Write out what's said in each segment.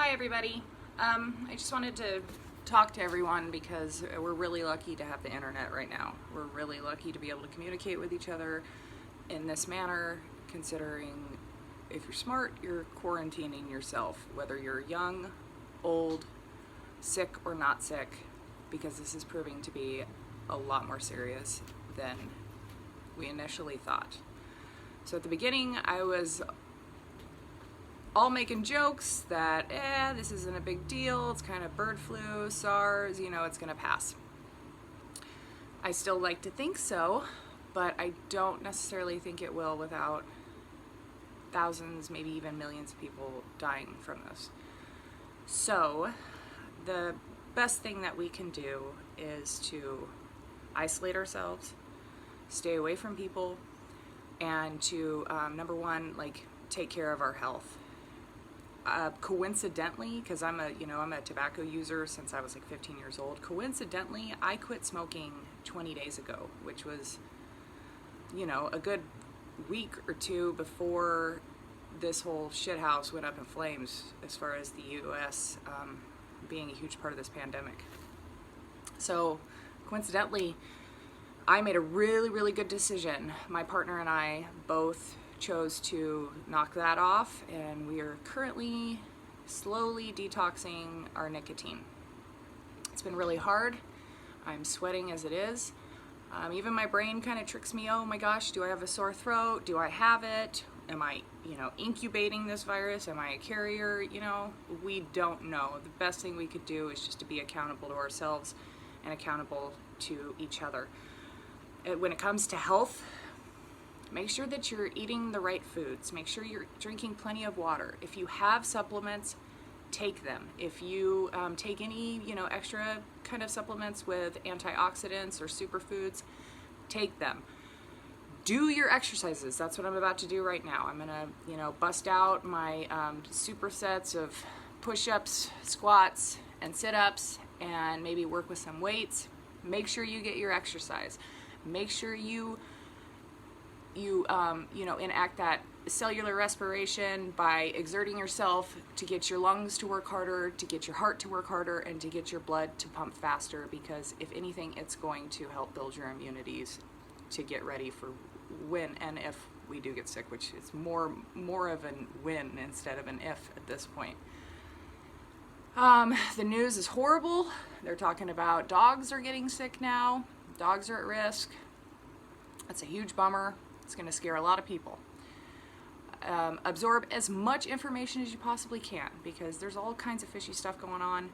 Hi everybody. I just wanted to talk to everyone because we're really lucky to have the internet right now. We're really lucky to be able to communicate with each other in this manner, considering if you're smart, you're quarantining yourself, whether you're young, old, sick or not sick, because this is proving to be a lot more serious than we initially thought. So at the beginning, I was all making jokes that, this isn't a big deal, it's kind of bird flu, SARS, it's gonna pass. I still like to think so, but I don't necessarily think it will without thousands, maybe even millions of people dying from this. So the best thing that we can do is to isolate ourselves, stay away from people, and to, number one, take care of our health. Coincidentally, because I'm a tobacco user since I was 15 years old. Coincidentally, I quit smoking 20 days ago, which was, a good week or two before this whole shithouse went up in flames as far as the U.S. Being a huge part of this pandemic. So, coincidentally, I made a really, really good decision. My partner and I both chose to knock that off, and we are currently slowly detoxing our nicotine. It's been really hard. I'm sweating as it is. Even my brain kind of tricks me. Oh my gosh, do I have a sore throat? Do I have it? Am I, incubating this virus? Am I a carrier? We don't know. The best thing we could do is just to be accountable to ourselves and accountable to each other. When it comes to health, make sure that you're eating the right foods. Make sure you're drinking plenty of water. If you have supplements, take them. If you take any, extra kind of supplements with antioxidants or superfoods, take them. Do your exercises. That's what I'm about to do right now. I'm gonna, bust out my supersets of push-ups, squats, and sit-ups, and maybe work with some weights. Make sure you get your exercise. Make sure you enact that cellular respiration by exerting yourself to get your lungs to work harder, to get your heart to work harder, and to get your blood to pump faster, because if anything, it's going to help build your immunities to get ready for when and if we do get sick, which is more of a when instead of an if at this point. The news is horrible. They're talking about dogs are getting sick now. Dogs are at risk. That's a huge bummer. It's going to scare a lot of people. Absorb as much information as you possibly can, because there's all kinds of fishy stuff going on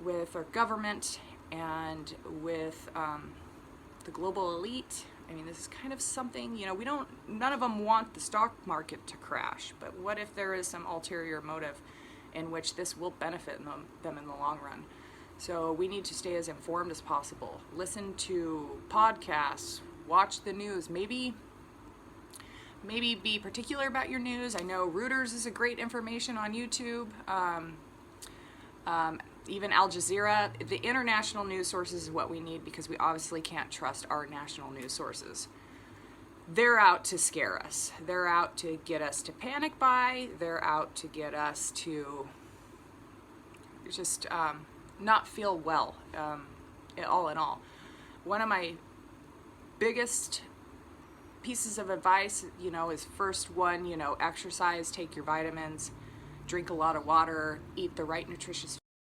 with our government and with the global elite. I mean, this is kind of something, none of them want the stock market to crash, but what if there is some ulterior motive in which this will benefit them in the long run? So we need to stay as informed as possible. Listen to podcasts, watch the news, maybe be particular about your news. I know Reuters is a great information on YouTube. Even Al Jazeera. The international news sources is what we need, because we obviously can't trust our national news sources. They're out to scare us. They're out to get us to panic buy. They're out to get us to just not feel well, all in all. One of my biggest pieces of advice, is first one, exercise, take your vitamins, drink a lot of water, eat the right nutritious